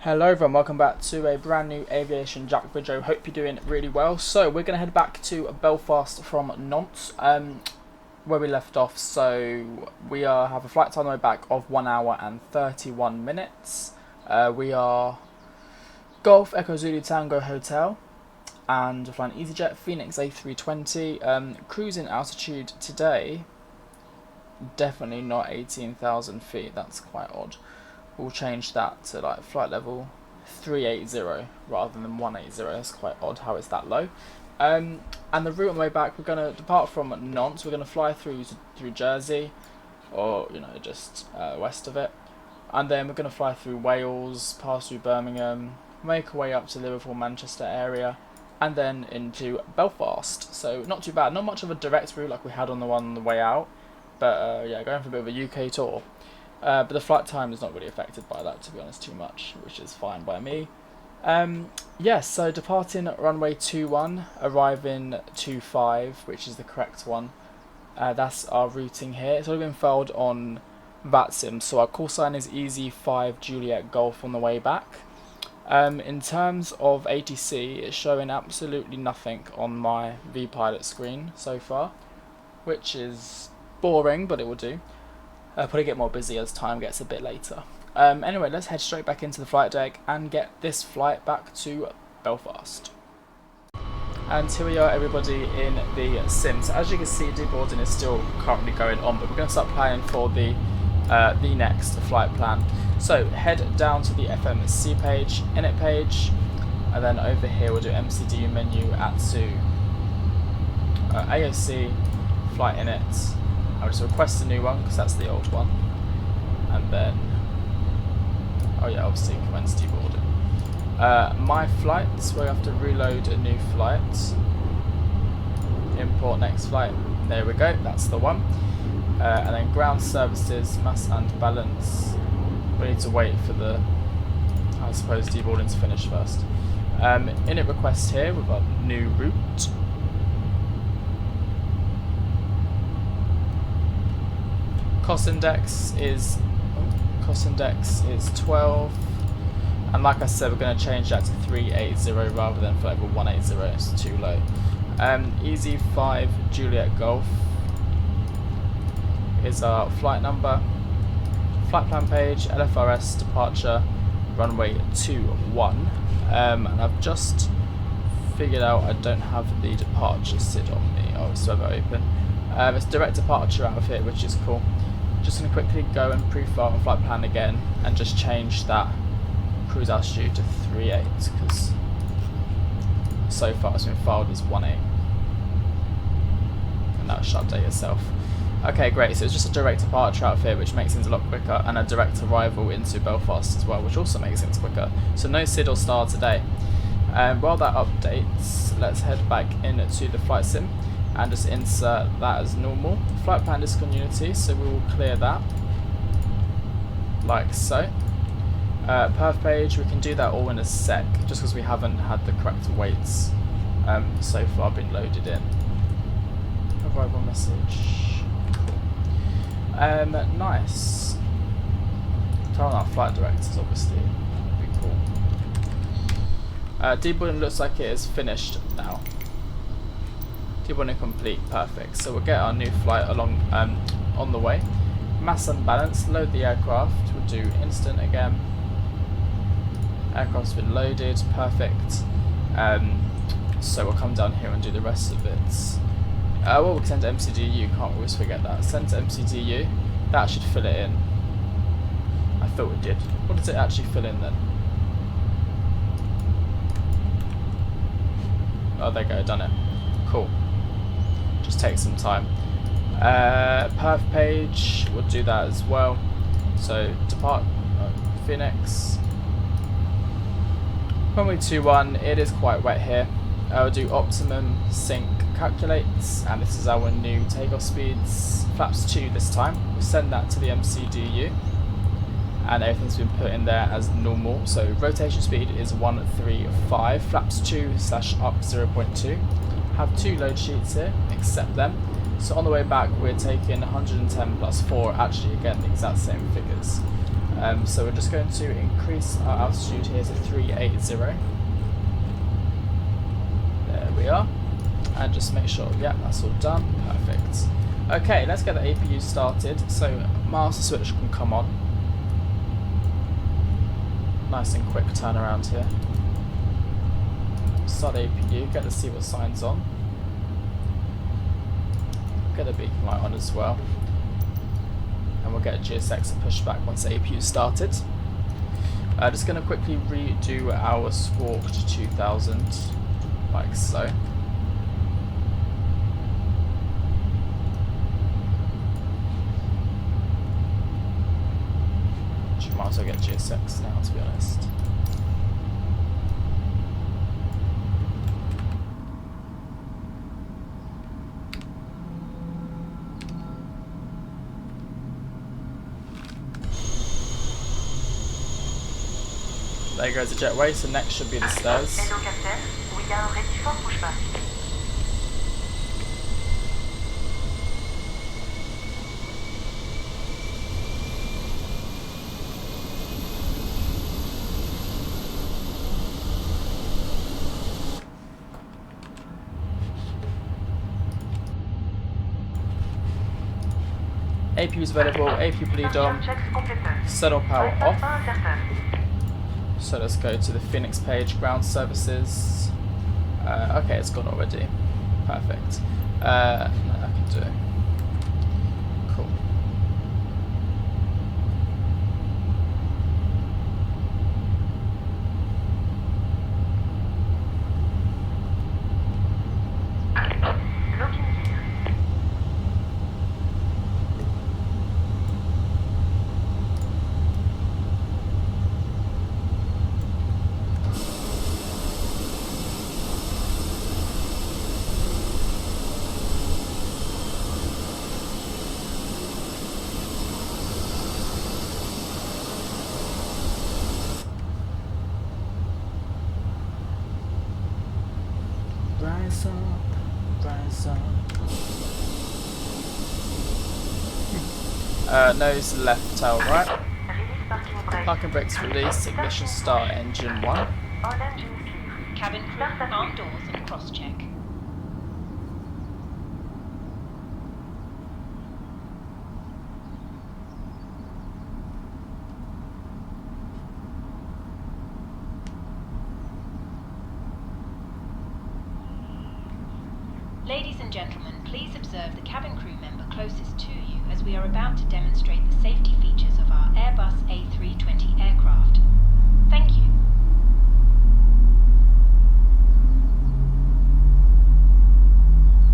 Hello everyone, welcome back to a brand new AviationJack video. Hope you're doing really well. So we're going to head back to Belfast from Nantes, where we left off. So we have a flight time on the way back of 1 hour and 31 minutes. We are Golf Echo Zulu Tango Hotel, and we're flying easyJet Fenix A320. Cruising altitude today, definitely not 18,000 feet, that's quite odd. We'll change that to like flight level 380 rather than 180. That's quite odd how it's that low. And the route on the way back, we're going to depart from Nantes. We're going to fly through Jersey, or just west of it, and then we're going to fly through Wales, pass through Birmingham, make our way up to Liverpool, Manchester area, and then into Belfast. So not too bad. Not much of a direct route like we had on the one on the way out, but yeah, going for a bit of a UK tour. But the flight time is not really affected by that, to be honest, too much, which is fine by me. Yes, so departing runway 21, arriving 25, which is the correct one. That's our routing here. It's already been filed on Vatsim, so our call sign is Easy 5 Juliet Golf on the way back. In terms of ATC, it's showing absolutely nothing on my vPilot screen so far, which is boring, but it will do. Probably get more busy as time gets a bit later. Anyway, let's head straight back into the flight deck and get this flight back to Belfast. And here we are, everybody, in the sim. So as you can see, deboarding is still currently going on, but we're going to start planning for the next flight plan. So head down to the FMC page, init page, and then over here we'll do MCDU menu, ATSU, AOC, flight init. I'll just request a new one because that's the old one, and then oh yeah, obviously commence deboarding. My flights, we have to reload a new flight, import next flight, there we go, that's the one. And then ground services, mass and balance, we need to wait for the, I suppose, deboarding to finish first. Init request here with our new route. Cost index is 12, and like I said, we're going to change that to 380 rather than for level 180. It's too low. Easy 5 Juliet Golf is our flight number. Flight plan page, LFRS departure, runway 21. And I've just figured out I don't have the departure SID on me. Oh, it's over open. It's direct departure out of here, which is cool. Just going to quickly go and pre-file my flight plan again and just change that cruise altitude to 3.8 because so far it's been filed as 1.8, and that should update itself. Okay, great, so it's just a direct departure out of here, which makes things a lot quicker, and a direct arrival into Belfast as well, which also makes things quicker. So no SID or star today. While that updates, let's head back into the Flightsim and just insert that as normal. Flight plan discontinuity, so we will clear that like so. Perf page, we can do that all in a sec, just because we haven't had the correct weights so far been loaded in. Arrival message. Cool. Nice. Turn on our flight directors, obviously. That'd be cool. Deboarding looks like it is finished now. Deboarding complete, perfect. So we'll get our new flight along on the way. Mass and balance, load the aircraft. We'll do instant again. Aircraft's been loaded, perfect. So we'll come down here and do the rest of it. Well, we can send to MCDU, can't we always forget that. Send to MCDU, that should fill it in. I thought it did. What does it actually fill in then? Oh, there you go, done it. Cool. Just take some time. Perf page, we'll do that as well. So depart Phoenix. Runway 21, it is quite wet here. We'll do optimum sync calculates, and this is our new takeoff speeds. Flaps 2 this time. We'll send that to the MCDU, and everything's been put in there as normal. So rotation speed is 135, flaps 2/up 0.2. Have 2 load sheets here, accept them. So on the way back we're taking 110 plus 4, actually again the exact same figures. So we're just going to increase our altitude here to 380. There we are. And just make sure, yeah, that's all done. Perfect. Okay, let's get the APU started. So master switch can come on. Nice and quick turnaround here. Start APU, get the seatbelt signs on. Get the beacon light on as well. And we'll get a GSX to push back once the APU started. Just going to quickly redo our squawk to 2000, like so. Might as well get GSX now, to be honest. There goes the jetway, so next should be the stairs. APU is available, APU bleed on, settle power off. So let's go to the Phoenix page, ground services. Okay, it's gone already. Perfect. No, I can do it. Cool. Rise up, rise up. Nose left, tail right. Parking brakes released, ignition start, engine 1. Cabin crew, arm doors and cross-check. Ladies and gentlemen, please observe the cabin crew member closest to you as we are about to demonstrate the safety features of our Airbus A320 aircraft. Thank you.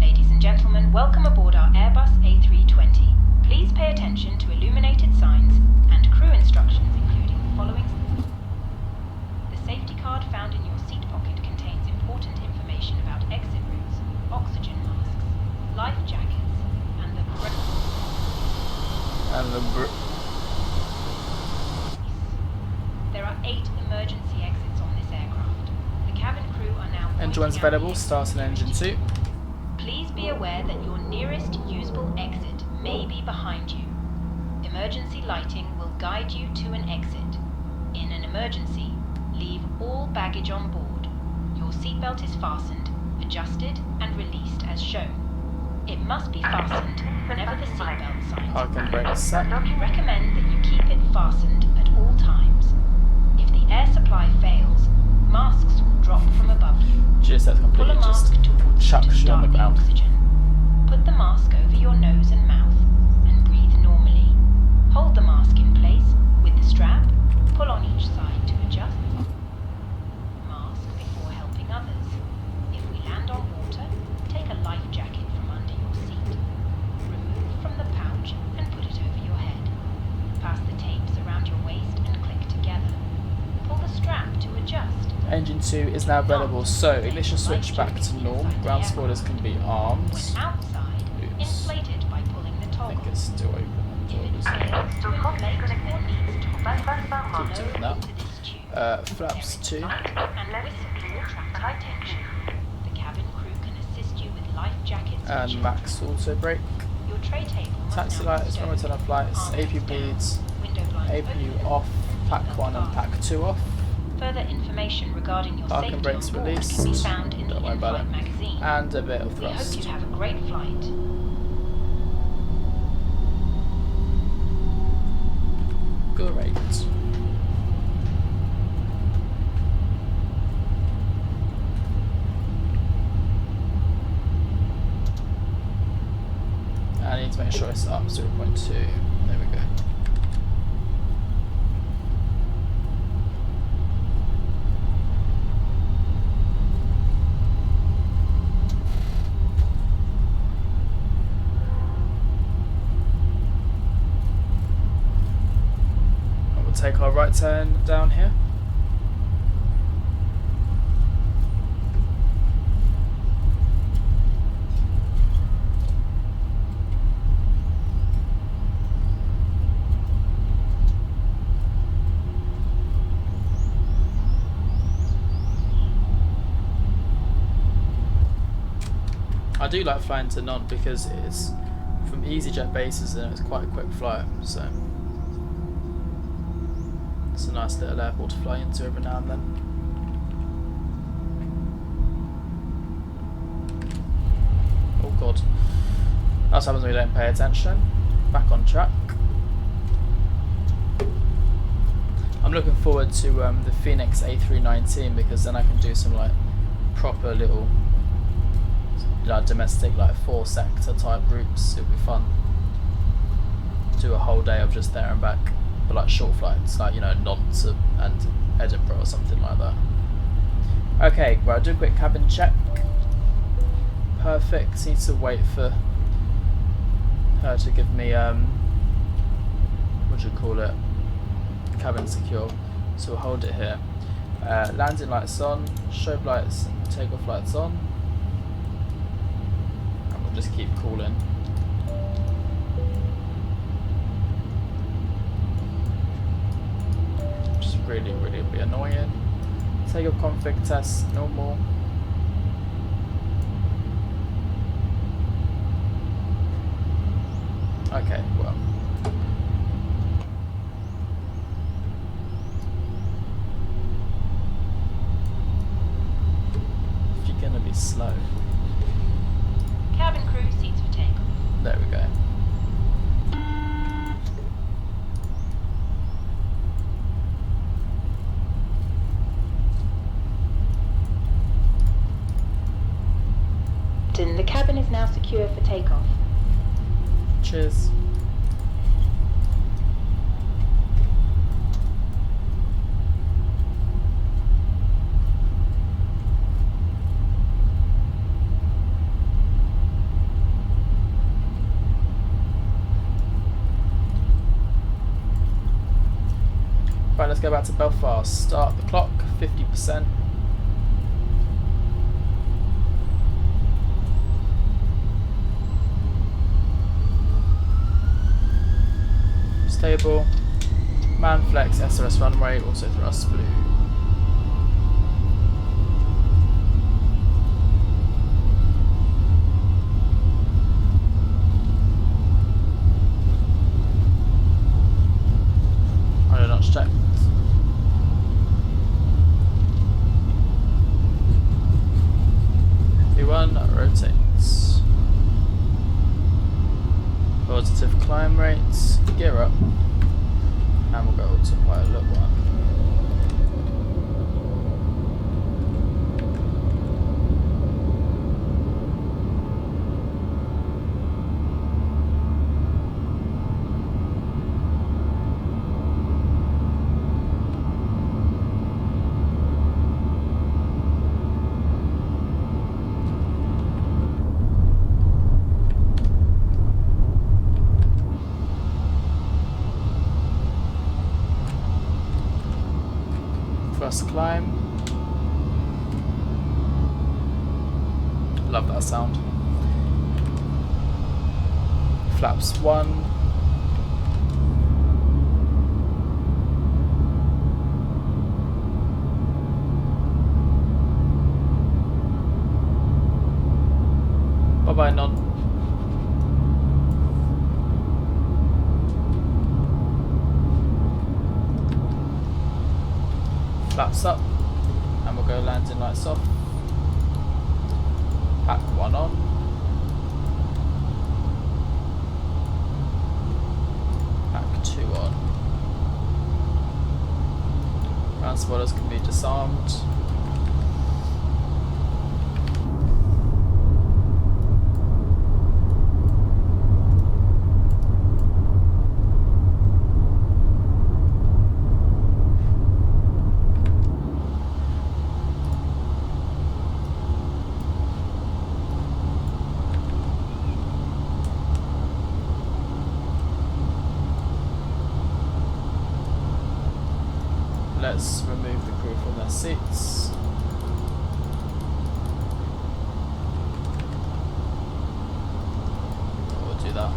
Ladies and gentlemen, welcome aboard our Airbus A320. Please pay attention to illuminated signs and crew instructions including the following. The safety card found in your seat pocket contains important information about exit routes, oxygen masks, life jackets, and the There are 8 emergency exits on this aircraft. The cabin crew are now Engine 1's available, start an engine 2. Please be aware that your nearest usable exit may be behind you. Emergency lighting will guide you to an exit. In an emergency, leave all baggage on board. Your seatbelt is fastened, adjusted and released as shown. It must be fastened whenever the seatbelt signs. Parking brakes set. We recommend that you keep it fastened at all times. If the air supply fails, masks will drop from above you. GSX Pull a completely mask just towards chucks you to you on the start the ground. oxygen. Put the mask over your nose and mouth and breathe normally. Hold the mask in place with the strap. Pull on each side to adjust the mask before helping others. If we land on water, take a life jacket from under your seat. Remove from the pouch and put it over your head. Pass the tapes around your waist and click together. Pull the strap to adjust. Engine 2 is now available, so ignition switch back to norm. Ground spoilers can be armed. When outside, inflated by pulling the I toggle. think it's still open. If it fails to inflate or needs toggle, Keep doing that. to this tube. Flaps 2. And whistle for attracting attention. The cabin crew can assist you with life jackets And max auto brake. Your tray table must Taxi now be lights, stowed. remote turn off lights, Arm AP down, bleeds, window blinds APU off, pack 1 and pack 2 off. Further information regarding your Parking safety brakes on board released. can be found in the Don't worry about in-flight it. magazine. And a bit of We hope thrust. you have a great flight. Great. I need to make sure it's up 0.2. There we go. And we'll take our right turn down here. I do like flying to Nantes because it's from easyJet bases and it's quite a quick flight, so it's a nice little airport to fly into every now and then. Oh god, that's what happens when we don't pay attention. Back on track. I'm looking forward to the Fenix A320 because then I can do some like proper little domestic like 4-sector type routes. It'll be fun. Do a whole day of just there and back, but like short flights, like, you know, Nantes and Edinburgh or something like that. Okay, well, I'll do a quick cabin check. Perfect. Need to wait for her to give me what do you call it? Cabin secure. So we'll hold it here. Landing lights on, strobe lights and takeoff lights on. Just keep cooling. Just really be annoying. Take a config test, normal. Okay, well. If you're gonna be slow. Cabin crew, seats for takeoff. There we go. The cabin is now secure for takeoff. Cheers. Right, let's go back to Belfast. Start the clock, 50%. Stable. Man flex, SRS runway, also thrust blue. I don't check. V1 rotates. Positive climb rates. Gear up. And we'll go to pilot 1. First climb. Love that sound. Flaps 1. Bye bye, Nod. flaps up, and we'll go landing lights off. Pack 1 on. Pack 2 on. Ground spoilers can be disarmed. Let's remove the crew from their seats. We'll do that.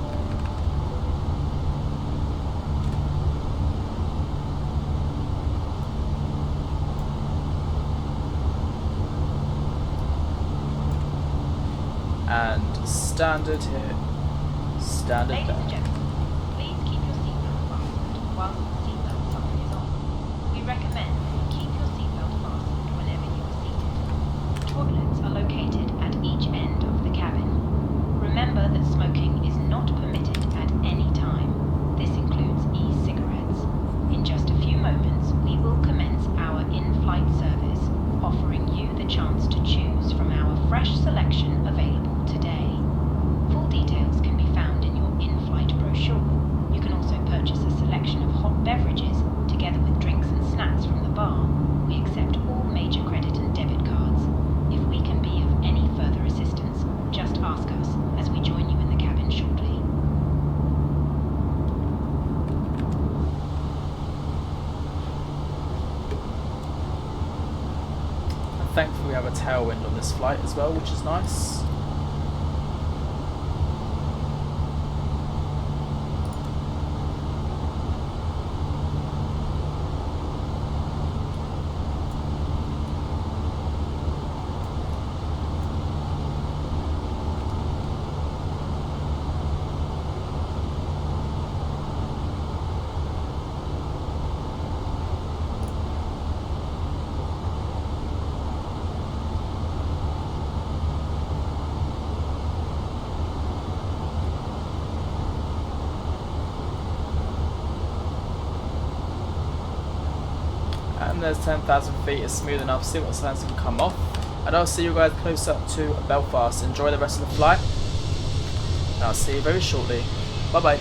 And standard here. Standard Ladies there. and gentlemen, please keep your seatbelt fastened whilst the seatbelt sign is on. We recommend that you keep your seatbelt fastened whenever you are seated. Toilets are located at each end of the cabin. Remember that smoking is not permitted at any time. This includes e-cigarettes. In just a few moments, we will commence our in-flight service, offering you the chance to choose from our fresh selection available today. Full details can be found in your in-flight brochure. You can also purchase a selection of hot beverages together with drinks and snacks from the bar. We accept all major credit and debit cards. If we can be of any further assistance, just ask us as we join you in the cabin shortly. And thankfully we have a tailwind on this flight as well, which is nice. And there's 10,000 feet, it's smooth enough, see what signs can come off. And I'll see you guys closer to Belfast. Enjoy the rest of the flight, and I'll see you very shortly. Bye bye.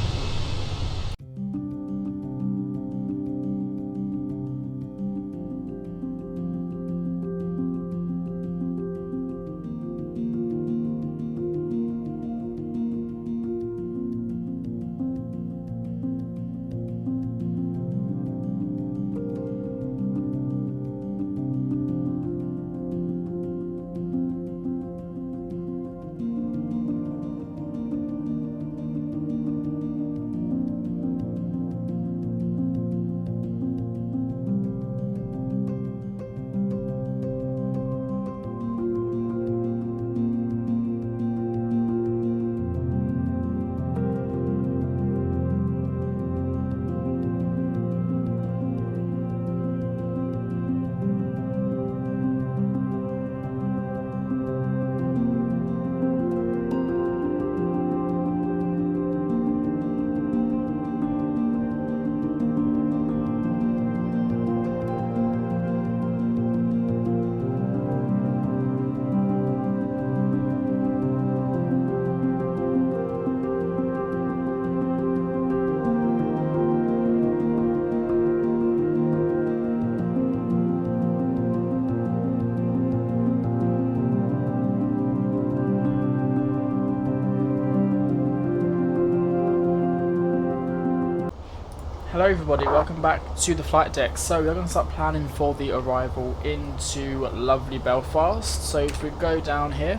Hello everybody, welcome back to the flight deck. So we're going to start planning for the arrival into lovely Belfast. So if we go down here,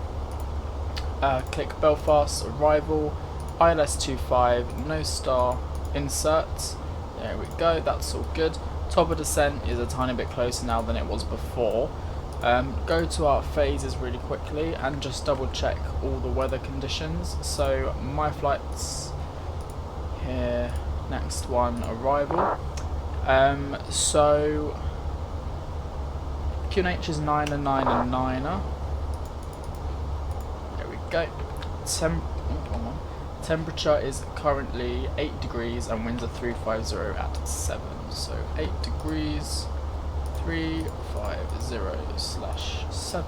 click Belfast arrival, ILS25, no star, insert, there we go, that's all good. Top of descent is a tiny bit closer now than it was before. Go to our phases really quickly and just double check all the weather conditions. So my flight's here. Next one, arrival. So QNH is 9 and 9 and 9er. There we go. Temperature is currently 8 degrees and winds are 350 at 7. So 8 degrees, 350/7.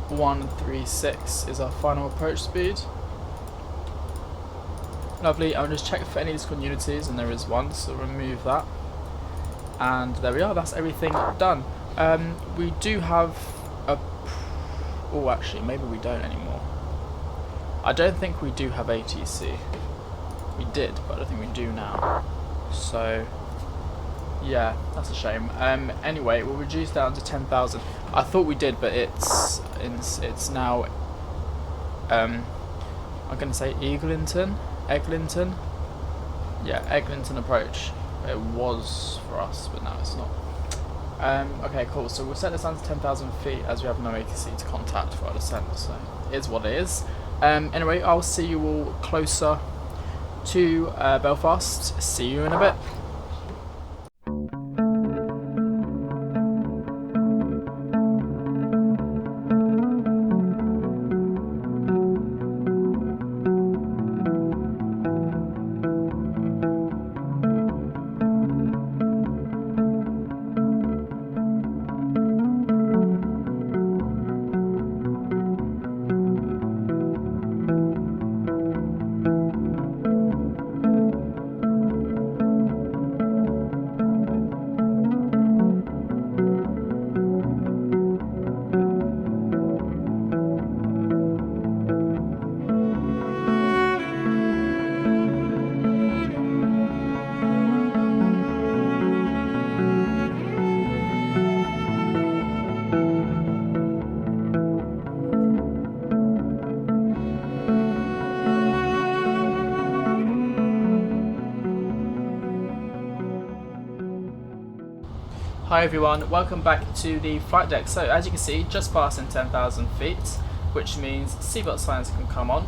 136 is our final approach speed. Lovely. I'll just check for any discontinuities, and there is one, so remove that. And there we are. That's everything done. We do have a. Oh, actually, maybe we don't anymore. I don't think we do have ATC. We did, but I don't think we do now. So, yeah, that's a shame. Anyway, we'll reduce down to 10,000. I thought we did, but it's now. I'm going to say Eglinton. Yeah, Eglinton approach. It was for us, but now it's not. Okay, cool. So we'll set this down to 10,000 feet as we have no ATC to contact for our descent. So it is what it is. Anyway, I'll see you all closer to Belfast. See you in a bit. Hi everyone, welcome back to the flight deck. So as you can see, just passing 10,000 feet, which means seatbelt signs can come on,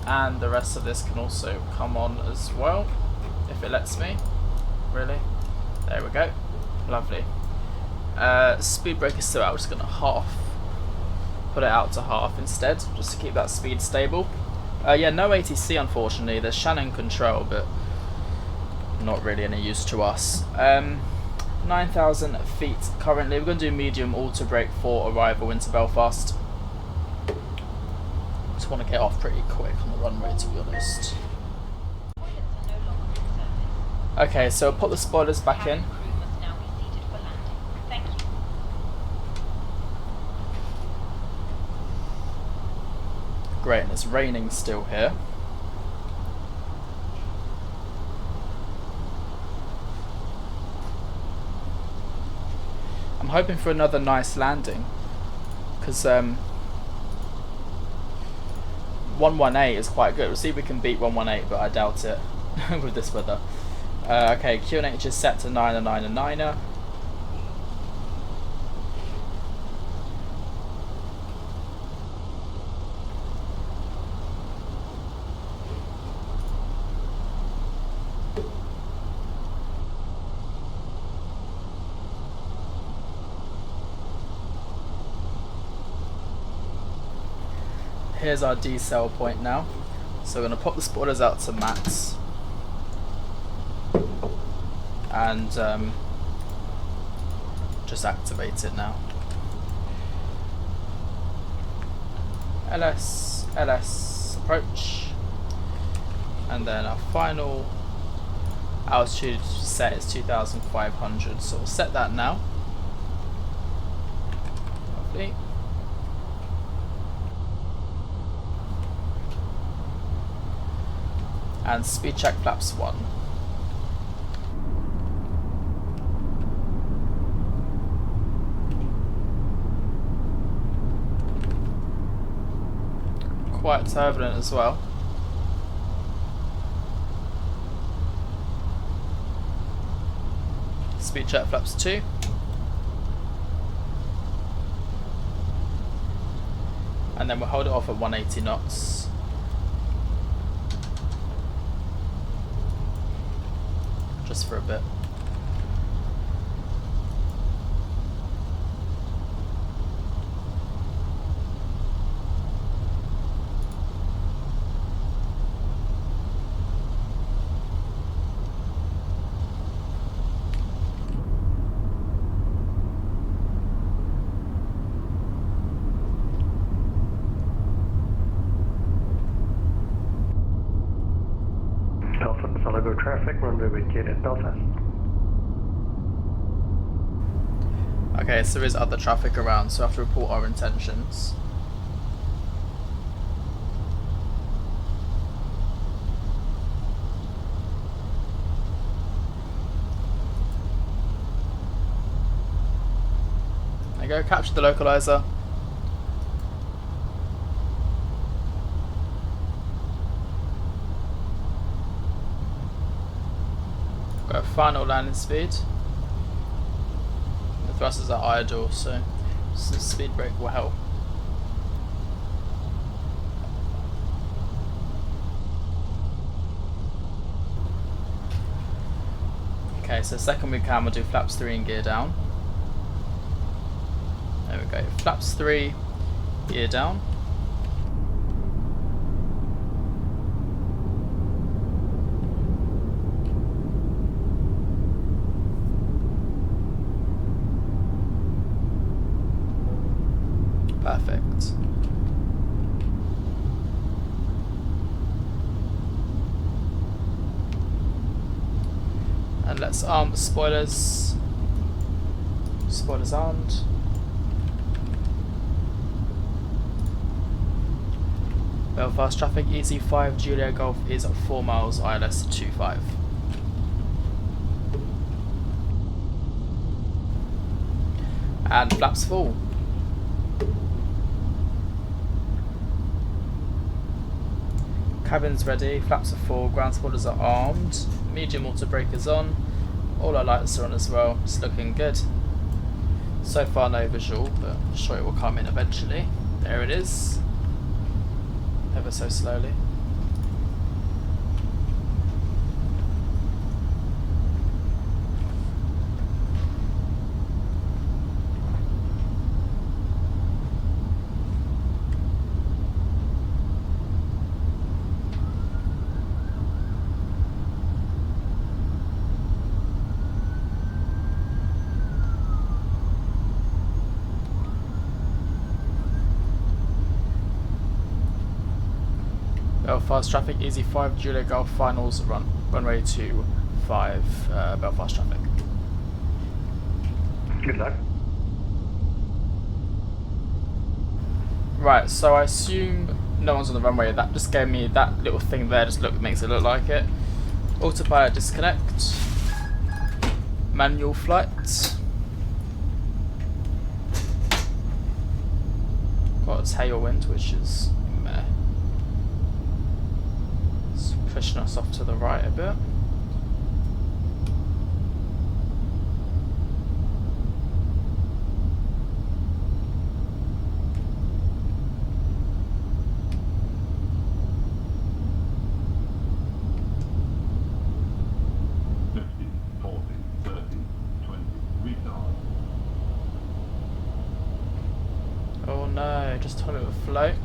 and the rest of this can also come on as well, if it lets me, really. There we go, lovely. Speed brake is still out, we're just going to put it out to half instead, just to keep that speed stable. Yeah, no ATC unfortunately, there's Shannon control, but not really any use to us. 9,000 feet currently. We're going to do medium auto brake for arrival into Belfast. Just want to get off pretty quick on the runway, to be honest. Okay, so I'll put the spoilers back in. Great, and it's raining still here. I'm hoping for another nice landing, because 118 is quite good. We'll see if we can beat 118, but I doubt it with this weather. Okay, QNH is set to 9 and 9 and 9er. Here's our decel point now. So we're going to pop the spoilers out to max. And just activate it now. LS approach. And then our final altitude set is 2,500. So we'll set that now. Lovely. And speed check flaps 1. Quite turbulent as well. Speed check flaps 2. And then we'll hold it off at 180 knots. Just for a bit. located Belfast. Okay, so there is other traffic around, so we have to report our intentions. There you go, capture the localizer. Got a final landing speed. The thrusters are idle, so the speed brake will help. Okay, so second we can, we'll do flaps 3 and gear down. There we go, flaps 3, gear down. Perfect. And let's arm the spoilers. Spoilers armed. Belfast traffic, easy 5, Julia Golf is 4 miles, ILS 25. And flaps full. Cabin's ready, flaps are full, ground spoilers are armed, medium auto brake is on, all our lights are on as well, it's looking good. So far no visual, but I'm sure it will come in eventually. There it is, ever so slowly. Belfast traffic, easy 5, Julia Golf finals, runway 25, Belfast traffic. Good luck. Right, so I assume no one's on the runway. That just gave me that little thing there, just makes it look like it. Autopilot disconnect. Manual flight. Got a tailwind, which is meh. It's pushing us off to the right a bit. Oh no, just told it would float.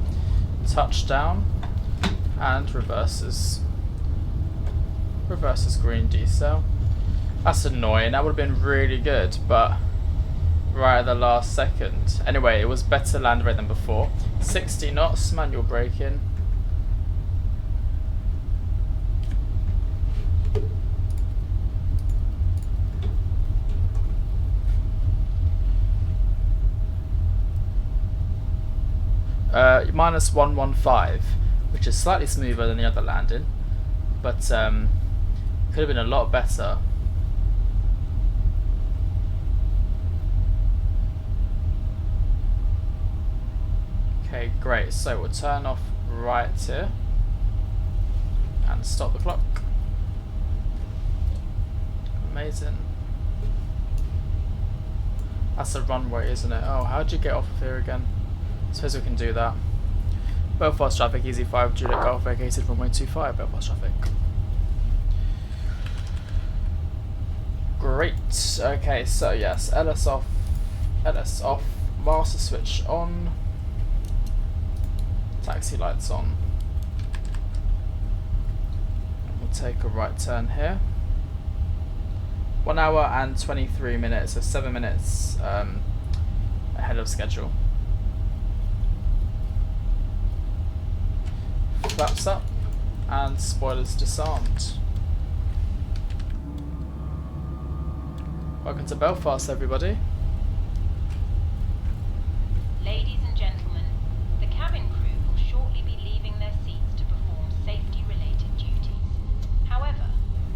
Touchdown and reverses. Reverses green decel. That's annoying, that would have been really good, but right at the last second. Anyway, it was better land rate than before. 60 knots, manual braking. Minus 115, which is slightly smoother than the other landing, but could have been a lot better. Okay, great. So we'll turn off right here and stop the clock. Amazing. That's a runway, isn't it? Oh, how'd you get off of here again? Suppose we can do that. Belfast traffic, easy 5, Juliet Golf, vacated runway 25, Belfast traffic. Great. Okay, so yes, LS off, master switch on, taxi lights on. We'll take a right turn here. 1 hour and 23 minutes, so 7 minutes ahead of schedule. Flaps up and spoilers disarmed. Welcome to Belfast, everybody. Ladies and gentlemen, the cabin crew will shortly be leaving their seats to perform safety-related duties. However,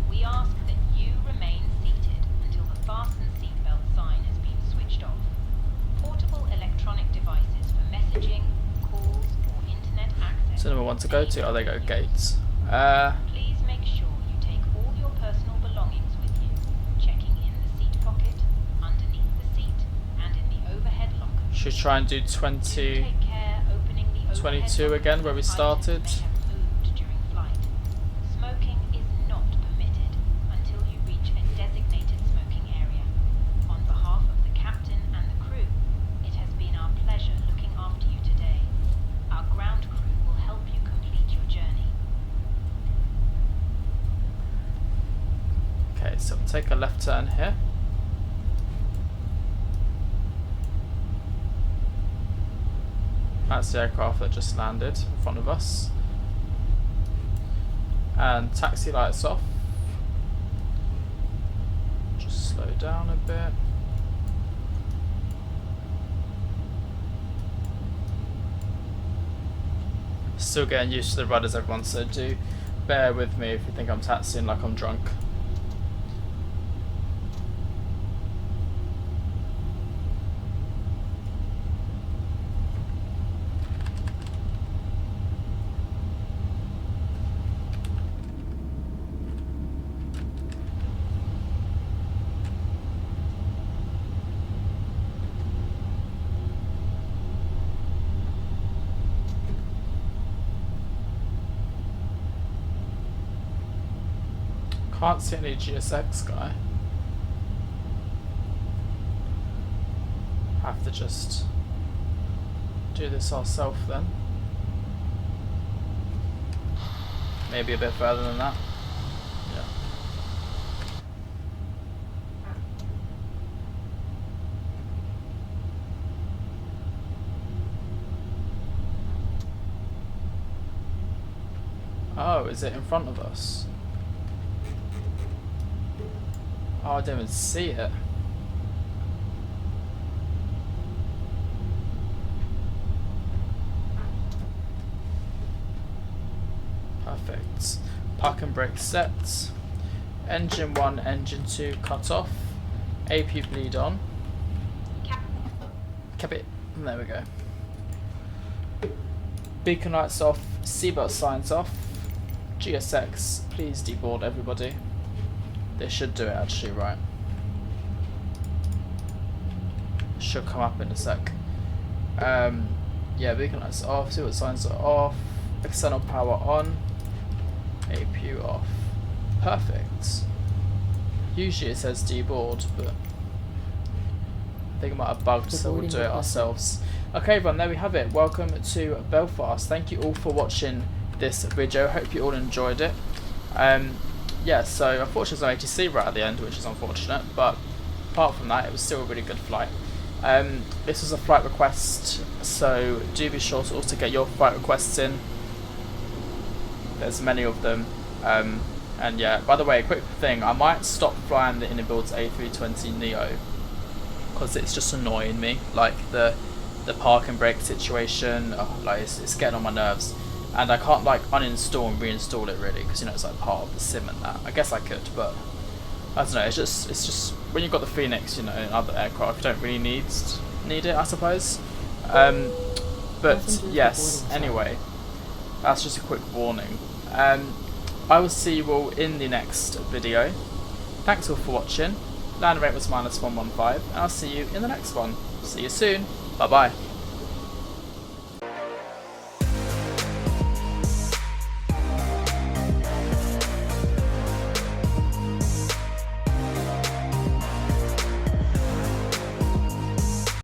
we ask that you remain seated until the fasten seatbelt sign has been switched off. Portable electronic devices for messaging, calls, or internet access. So number one to go to. Oh, they go gates. Please make sure you take all your personal belongings with you, checking in the seat pocket, underneath the seat, and in the overhead locker. Should try and do 22 again, where we started. Smoking is not permitted until you reach a designated smoking area. On behalf of the captain and the crew, it has been our pleasure looking after you today. Our ground crew will help you complete your journey. Okay, so we'll take a left turn here. That's the aircraft that just landed in front of us. And taxi lights off. Just slow down a bit. Still getting used to the rudders, everyone, so do bear with me if you think I'm taxiing like I'm drunk. Can't see any GSX guy. Have to just do this ourselves then. Maybe a bit further than that. Yeah. Oh, is it in front of us? Oh, I didn't even see it. Perfect. Park and brake set. Engine 1, engine 2 cut off. AP bleed on. Cap it. There we go. Beacon lights off. Seatbelt signs off. GSX, please deboard everybody. They should do it actually, right? Should come up in a sec. Yeah, beacon lights off, seatbelt signs are off, external power on, APU off. Perfect. Usually it says deboard, but I think it might have bugged, so we'll do it ourselves. Okay everyone, there we have it. Welcome to Belfast. Thank you all for watching this video. Hope you all enjoyed it. Yeah, so unfortunately there's no ATC right at the end, which is unfortunate, but apart from that it was still a really good flight. This was a flight request, so do be sure to also get your flight requests in. There's many of them. And yeah, by the way, a quick thing, I might stop flying the Innobuild's A320 Neo because it's just annoying me, like the park and brake situation. Oh, like it's getting on my nerves. And I can't like uninstall and reinstall it really, because you know it's like part of the sim and that. I guess I could, but I don't know. It's just when you've got the Phoenix, you know, and other aircraft, you don't really need it, I suppose. But yes. Anyway, that's just a quick warning. I will see you all in the next video. Thanks all for watching. Landing rate was -115, and I'll see you in the next one. See you soon. Bye bye.